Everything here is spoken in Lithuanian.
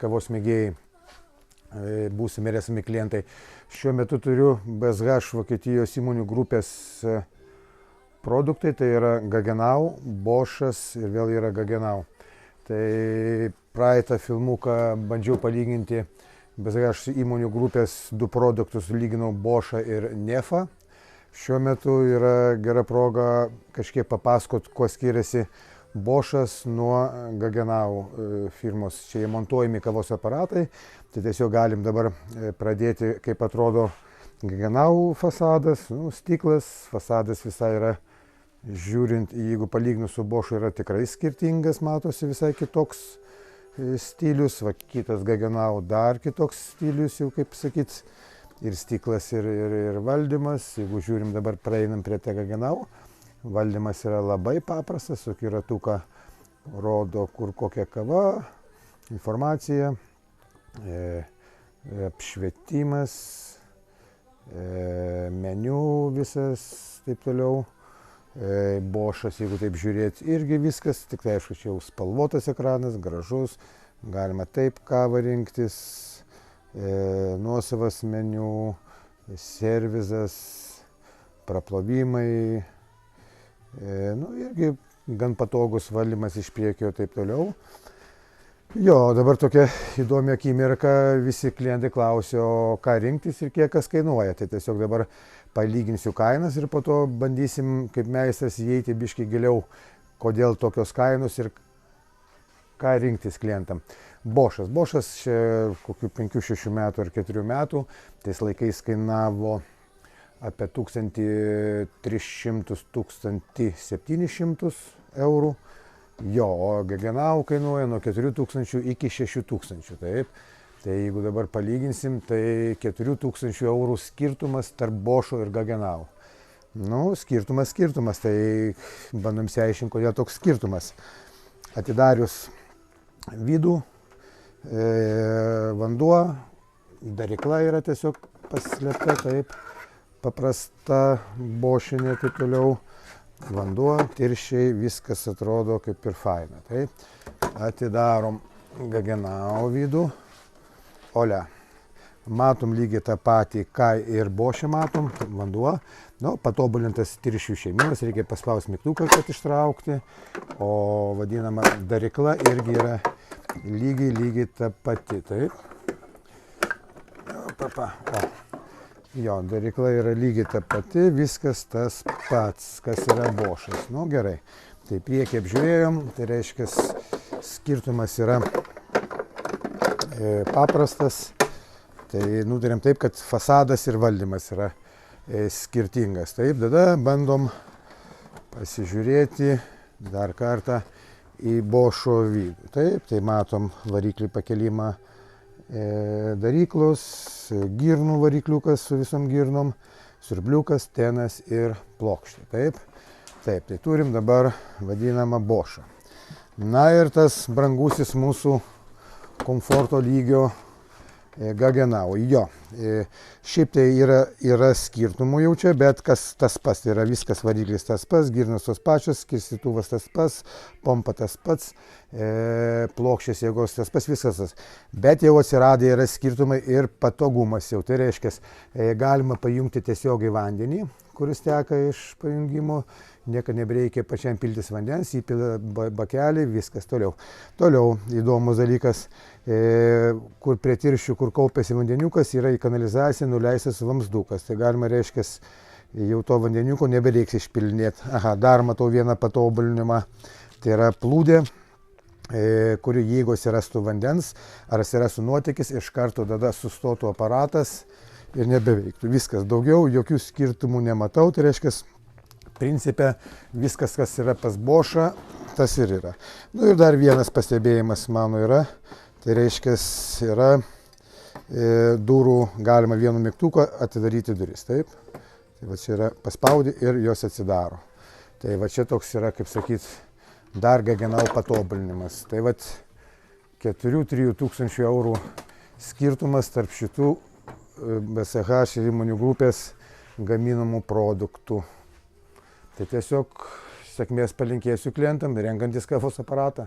Kavos mėgėjai, būsimi ir esami klientai. Šiuo metu turiu BSH Vokietijos įmonių grupės produktai, tai yra Gaggenau, Boschas ir vėl yra Gaggenau. Tai praeitą filmuką bandžiau palyginti BSH įmonių grupės du produktus, lyginau Boschą ir Nefą. Šiuo metu yra gera proga kažkiek papasakot, kuo skiriasi Boschas nuo Gaggenau firmos. Čia jie montuojami kavos aparatai, tai tiesiog galim dabar pradėti, kaip atrodo Gaggenau fasadas. Stiklas, fasadas visai yra, žiūrint, jeigu palyginus su Boschu, yra tikrai skirtingas, matosi visai kitoks stilius, va kitas Gaggenau dar kitoks stilius, jau kaip sakyt, ir stiklas, ir valdymas. Jeigu žiūrim dabar, praeinam prie tą Gaggenau, valdymas yra labai paprastas, tokį ratuką rodo, kur kokia kava, informacija, apšvietimas, meniu visas, taip toliau. Boschas, jeigu taip žiūrėti, irgi viskas, tik tai aišku, čia jau spalvotas ekranas, gražus, galima taip kavą rinktis, nuosavas meniu, servizas, praplovimai, irgi gan patogus valdymas iš priekio ir taip toliau. Jo, dabar tokia įdomi akimirka, visi klientai klausia, o ką rinktis ir kiek kas kainuoja. Tai tiesiog dabar palyginsiu kainas ir po to bandysim kaip meistras įeiti biškį giliau, kodėl tokios kainos ir ką rinktis klientam. Boschas čia kokių 5-6 metų ar 4 metų, tais laikais kainavo apie 1300–1700 eurų. Jo, o Gaggenau kainuoja nuo 4000 iki 6000, taip. Tai jeigu dabar palyginsim, tai 4000 eurų skirtumas tarp Boscho ir Gaggenau. Skirtumas, tai bandom išsiaiškinti, kodėl toks skirtumas. Atidarius vidų, vanduo, darykla yra tiesiog paslėpta, taip, paprasta bošinė, taip toliau. Vanduo, tirščiai, viskas atrodo kaip ir faina. Taip. Atidarom Gaggenau vidų. Olia. Matom lygiai tą patį, ką ir Bosche matom. Vanduo. Patobulintas tirščių šeimimas. Reikia paspausti mygtuką, kad ištraukti. O vadinama darykla irgi yra lygiai ta pati. Taip. Jo, darykla yra lygiai ta pati, viskas tas pats, kas yra Boschas. Gerai. Tai priekį apžiūrėjom, tai reiškia skirtumas yra paprastas. Tai nutarėm taip, kad fasadas ir valdymas yra skirtingas. Taip, tada bandom pasižiūrėti dar kartą į Boscho vidų. Taip, tai matom variklį pakelimą. Daryklos, girnų varikliukas su visom girnom, siurbliukas, tenas ir plokštė. Taip, tai turim dabar vadinamą Boschą. Ir tas brangusis mūsų komforto lygio Gaggenau. Jo, šiaip tai yra skirtumų jau čia, bet kas tas pats, yra viskas variklis tas pats, girnos tos pačios, skirstytuvas tas pats, pompa tas pats, plokščias jėgos tas pats, viskas tas. Bet jau atsiradę yra skirtumai ir patogumas jau. Tai reiškia, galima pajungti tiesiogiai vandenį, kuris teka iš pajungimo, niekada nebereikia pačiam piltis vandens, įpila bakelį, viskas toliau. Toliau įdomus dalykas, kur prie tirščių, kur kaupiasi vandeniukas, yra į kanalizaciją nuleistas vamzdukas. Tai galima, reiškia, jau to vandeniuko nebereiks išpilinėti. Dar matau vieną patobulinimą, tai yra plūdė, kuri jeigu atsirastų vandens ar atsirastų nuotėkis, iš karto tada sustotų aparatas ir nebeveiktų. Viskas, daugiau jokių skirtumų nematau, tai reiškia, principe viskas, kas yra pas Boschą, tas ir yra. Ir dar vienas pastebėjimas mano yra, tai reiškia, yra durų, galima vienu mygtuku atidaryti duris, taip. Tai va čia yra paspaudi ir jos atsidaro. Tai va čia toks yra, kaip sakyt, dar Gaggenau patobulinimas. Tai va 4–3 tūkstančių eurų skirtumas tarp šitų BSH įmonių grupės gaminamų produktų. Tai tiesiog sėkmės palinkėsiu klientam, renkantis kavos aparatą.